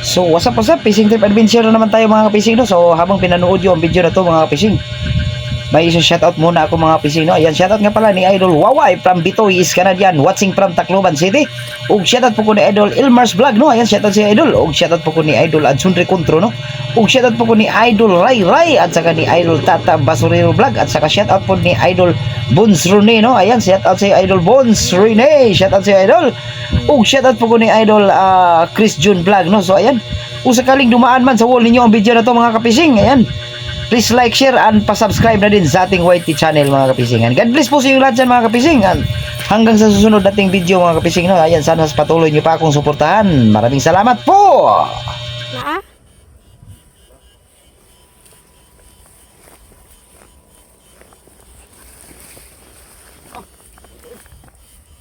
So what's up, fishing trip adventure na naman tayo mga kapising no. So habang pinanood yung video na to mga kapising, may isang shoutout muna ako mga kapising no. Ayan, shoutout nga pala ni Idol Waway from Bitoy is Canadian, watching from Tacloban City. Ug shoutout po ko ni Idol Ilmars Vlog no. Ayan, shoutout si Idol. Ug shoutout po ko ni Idol Adson Recontro no. Ug shoutout po ko ni Idol Ray Ray at saka ni Idol Tata Basurero Vlog at saka shoutout po ni Idol Bones Rene no. Ayan, shoutout si Idol Bones Rene, shoutout si Idol. Ug shoutout po ko ni Idol Chris June Vlog no. So ayan, kung sakaling dumaan man sa wall ninyo ang video na to mga kapising, ayan, please like, share, and pa-subscribe na din sa ating YT channel mga kapisingan. God bless po sa inyo lahat dyan mga kapisingan. Hanggang sa susunod nating video mga kapising no. Ayan, sana patuloy nyo pa akong suportahan. Maraming salamat po. Naa?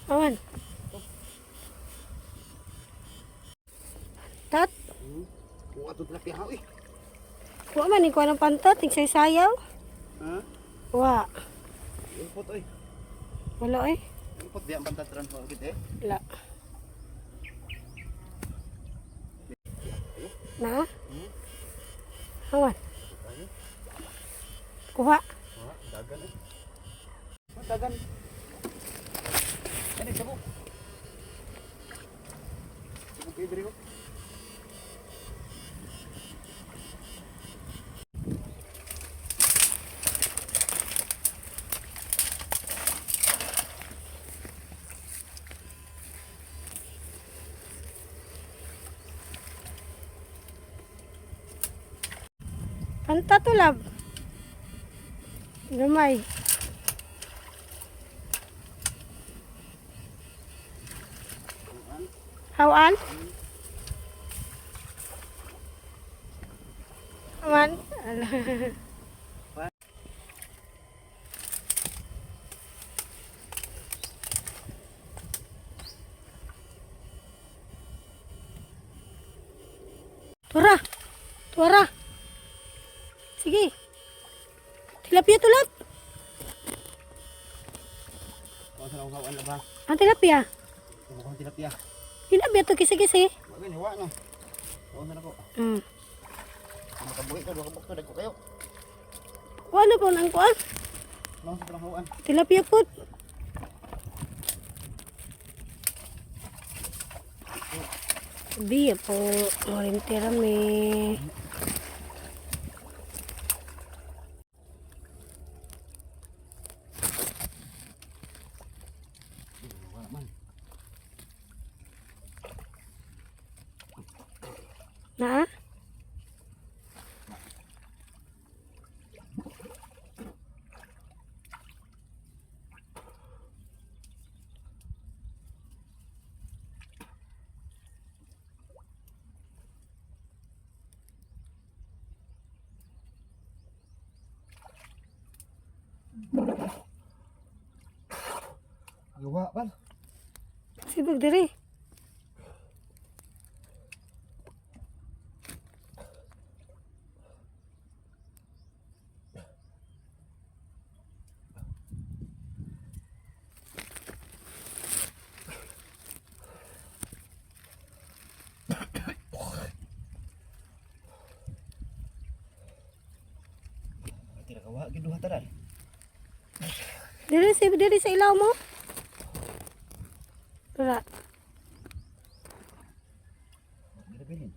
Awan. Tat? Wa man ni ko ng pantat, tigsayaw. Ha? Wa. Impot oy. Wala eh. Impot di ang pantat transfer gid eh. Wala. Na? Awan. Kuha. Dagan eh. Dagan. Ano sabo? Sabo pidri ko. Pantat to lab. Gamay. Hawan? Hawan? Tura! Tura! Sige. Tilapia tulad. Kuha sa kawan la ba? Ang tilapia. Kuha tilapia. Tilapia to kisi-kisi. Wag ni wa no. Kuha na ko. Makabuhi ka duha ka bukto dagko kayo. Kuha na po nang kuha. Long sa kawan. Tilapia po. Biya po. Morintira me. Na? Gawa bal. Sibag diri. Tira gawa gid duha tanan. Diri sa ilaw mo. Tura. Dira bilin.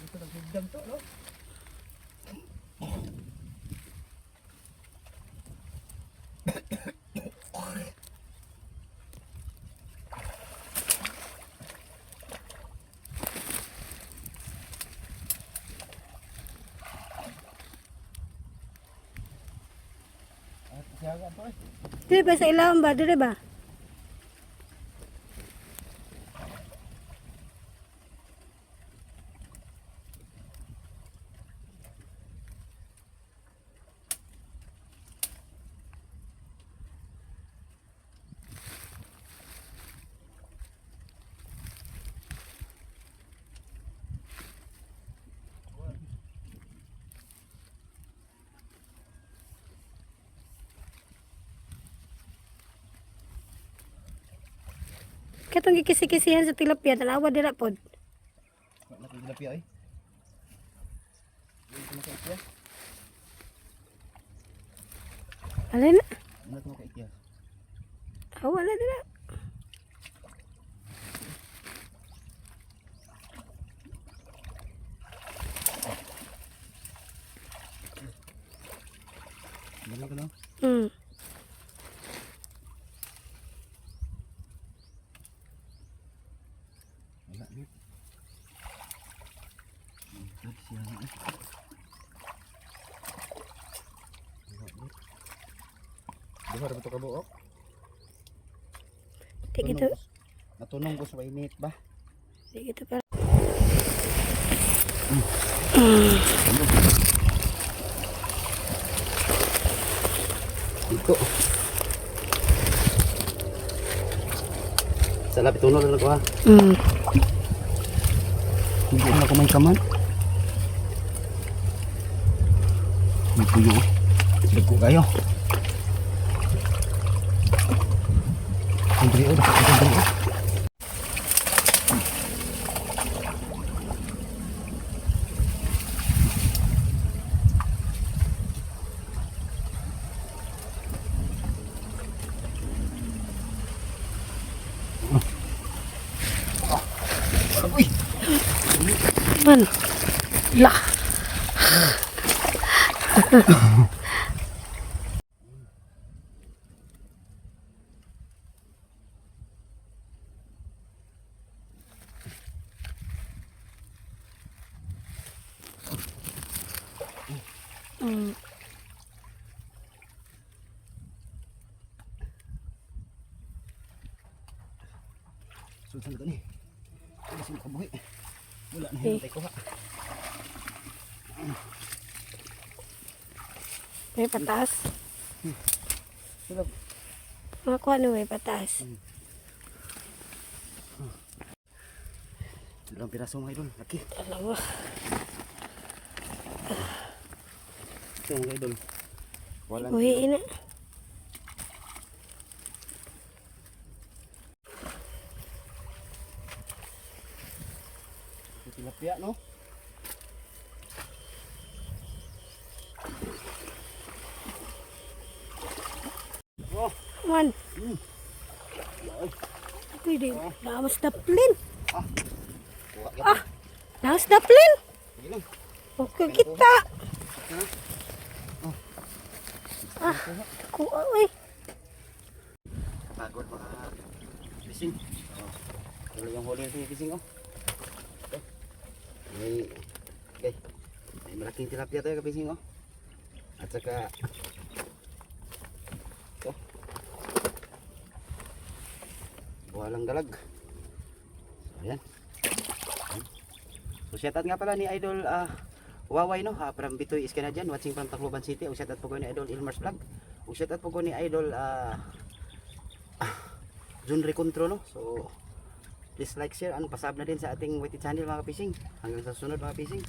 Ito nagdam to no. Siaga to eh. Diri ba sa ilaw ba? Diri ba? Katong gikisi-kisihan sa tilapia, tanawa dira pod. Wala kang tilapia ay. Wala kang tilapia. Alin na? Wala kang tilapia. Wala dira. Wala ka lang. Hmm. Wala ni. Good siya na. Duha ra to ka buok. Di kita, Natunong ko sa init ba? di kita para. Ito. Sa lapit tunol na ko ha. Hmm. Hindi na ako may kaman. May puyo. Dagko kayo. Ang drio, ang drio. Uy! Man. La. Hmm. Sultan ito ni. Wala sila kabuhi. Wala na Okay. hintay ko ha. May patas. Sila. Makuha na may patas. Dalang piraso mga idol. Laki. Dalawa. Ito mga idol. Wala. Uhiin na. Tilapia no? Oh, Man. Pwede. Lawas na plin. kuha ka. Ah. Lawas na plin. Sige lang. Okay kita. Ah. Kuha uy. Pagod mga fishing. Tuloy yung huli ng fishing oh. Okay. Okay. May malaking tilapia tayo ka-fishing oh. At saka ito. Walang dalag. So, ayan. So shoutout nga pala ni Idol Waway no, from Bitoy is Canadian, watching from Tacloban City. O shoutout po ko ni Idol Ilmar's Vlog. O shoutout po ko ni Idol Jun Recontro no. So please like, share, pasab na din sa ating YT channel mga fishing. Hanggang sa susunod mga fishing.